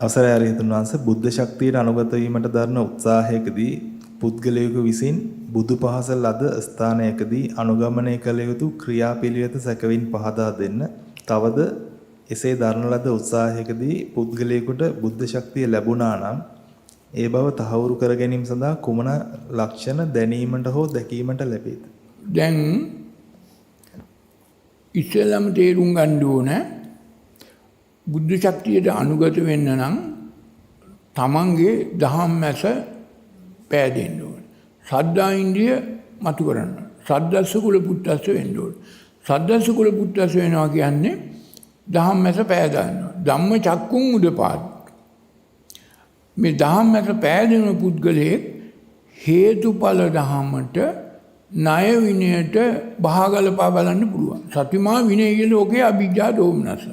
අවසරයි අරිහතුන් වහන්සේ බුද්ධ ශක්තියට අනුගත වීමට දරන උත්සාහයකදී පුද්ගලයෙකු විසින් බුදු පහස ලද ස්ථානයකදී අනුගමනය කළ යුතු ක්‍රියාපිළිවෙත සැකවින් පහදා දෙන්න. තවද එසේ දරන ලද උත්සාහයකදී පුද්ගලයෙකුට බුද්ධ ශක්තිය ලැබුණා නම් ඒ බව තහවුරු කර ගැනීම සඳහා කුමන ලක්ෂණ දැනීමට හෝ දැකීමට ලැබේද? දැන් ඉස්සෙල්ලාම තේරුම් ගන්න ඕන බුද්ධ ශක්තියට අනුගත වෙන්න නම් තමන්ගේ දහම් මැස පෑදෙන්න ඕන. සද්ධා ඉන්ද්‍රිය මතු කරන්න. සද්දස්ස කුල පුත්තස්ස වෙන්න ඕන. සද්දස්ස කුල පුත්තස්ස වෙනවා කියන්නේ දහම් මැස පෑදන්නවා. ධම්ම චක්කුම් උදපාද. මේ දහම් මැස පෑදෙන පුද්ගලයෙක් හේතුඵල දහමට ණය විනයට බහගලපා බලන්න පුළුවන්. සතිමා විනය ලෝකයේ අභිජ්ජා දෝමනස.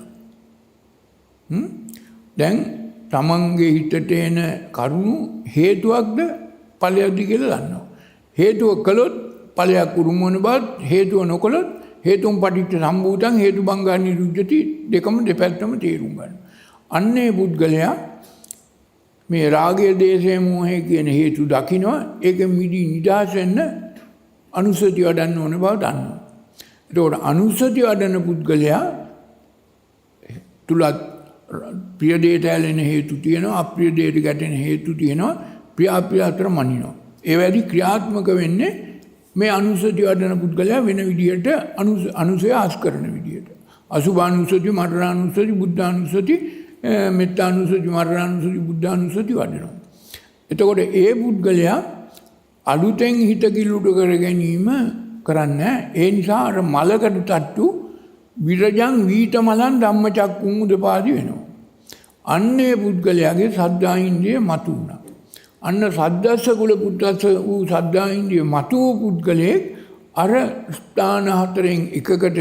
දැන් තමන්ගේ හිතට එන කරුණු හේතුවක්ද ඵලයක්ද කියලා දන්නවා. හේතුව කළොත් ඵලයක් උරුම වන බවත් හේතුව නොකළොත් හේතුන් පටිච්ච සම්භූතං හේතුබංගා නිරුද්ධති දෙකම දෙපැත්තම තේරුම් ගන්න. අන්නේ පුද්ගලයා මේ රාගය දේශය මෝහය කියන හේතු දකිනවා. ඒක මිදී නිදහස් වෙන්න අනුසතිය වඩන්න ඕන බව දන්නවා. එතකොට අනුසතිය වඩන පුද්ගලයා තුලත් ප්‍රිය දෙයට ඇලෙන හේතු තියෙනවා, අප්‍රිය දෙයට ගැටෙන හේතු තියෙනවා, ප්‍රිය අප්‍රිය අතර මනිනවා. ඒ වැඩි ක්‍රියාත්මක වෙන්නේ මේ අනුසතිය වඩන පුද්ගලයා වෙන විදියට අනුසය ආස් කරන විදියට. අසුභානුසති, මරණානුසති, බුද්ධානුසති, මෙත්තානුසති, මරණානුසති, බුද්ධානුසති වඩනවා. එතකොට ඒ පුද්ගලයා අලුතෙන් හිත කිලුට කර ගැනීම කරන්නේ. ඒ නිසා අර මලකට තට්ටු විරජං වීත මලන් ධම්මචක්කුම් උදපාදි වෙනවා. අන්නේ පුද්ගලයාගේ සද්ධා ඉන්ද්‍රිය මතු වුණා. අන්න සද්දස්ස කුල පුත්තස්ස වූ සද්ධා ඉන්ද්‍රිය මතු වූ පුද්ගලයෙක් අර ස්ථාන හතරෙන් එකකට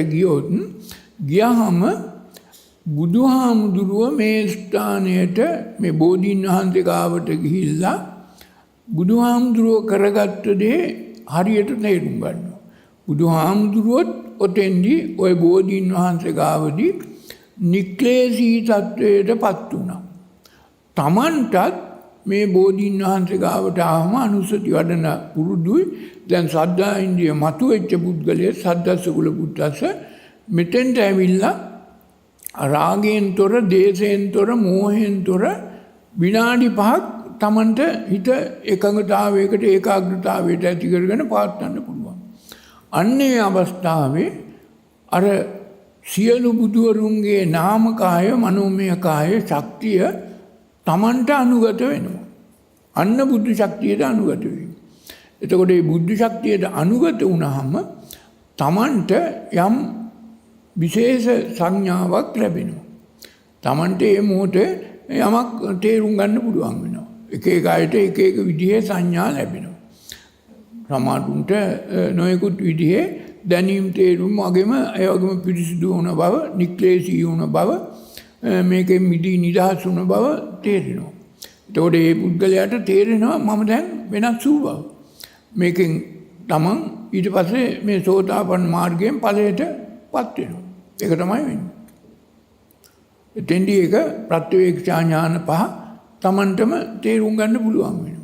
ගියහම බුදුහාමුදුරුව මේ ස්ථානයට මේ බෝධීන් වහන්සේ ගාවට ගිහිල්ලා බුදුහාමුදුරුව කරගත්ත දේ හරියට තේරුම් ගන්නවා. බුදුහාමුදුරුවොත් ඔතෙන්දී ওই බෝධීන් වහන්සේ ගාවදී නික්ලේශී තත්වයට පත් වුණා. තමන්ටත් මේ බෝධීන් වහන්සේ ගාවට ආවම අනුසති වඩන පුරුදුයි. දැන් සද්ධා ඉන්ද්‍රිය මතුවෙච්ච පුද්ගලයා සද්දස්ස කුල පුත්තස්ස මෙතෙන්ට ඇවිල්ලා රාගයෙන් තොර, දේශයෙන් තොර, මෝහයෙන් තොර විනාඩි 5ක් තමන්ට හිත එකඟතාවයකට ඒකාග්‍රතාවයට ඇති කරගෙන පවත්වන්න පුළුවන්. අන්නේ අවස්ථාවේ අර සියලු බුදුවරුන්ගේ නාමකාය, මනෝමය කාය ශක්තිය තමන්ට අනුගත වෙනවා. අන්න බුද්ධ ශක්තියට අනුගත වෙනවා. එතකොට මේ බුද්ධ ශක්තියට අනුගත වුණාම තමන්ට යම් විශේෂ සංඥාවක් ලැබෙනවා. තමන්ට මේ මොහොතේ යමක් තේරුම් ගන්න පුළුවන් වෙනවා. එක එක අයට එක එක විදිහේ සංඥා ලැබෙනවා. සමහරුන්ට නොයෙකුත් විදිහේ දැනීම් තේරුම් වගේම ඒ වගේම පිරිසිදු වුණ බව, නික්ලේශී වුණ බව, මේකෙන් මිදී නිදහස් වුණ බව තේරෙනවා. එතකොට මේ පුද්ගලයාට තේරෙනවා මම දැන් වෙනස් වූ බව. මේකෙන් තමන් ඊට පස්සේ මේ සෝතාපන්න මාර්ගයෙන් ඵලයට පත් වෙනවා. ඒක තමයි වෙන්නේ. එතෙන්දී ඒක ප්‍රත්‍යවේක්ෂා ඥාන පහ තමන්ටම තේරුම් ගන්න පුළුවන් වෙනවා.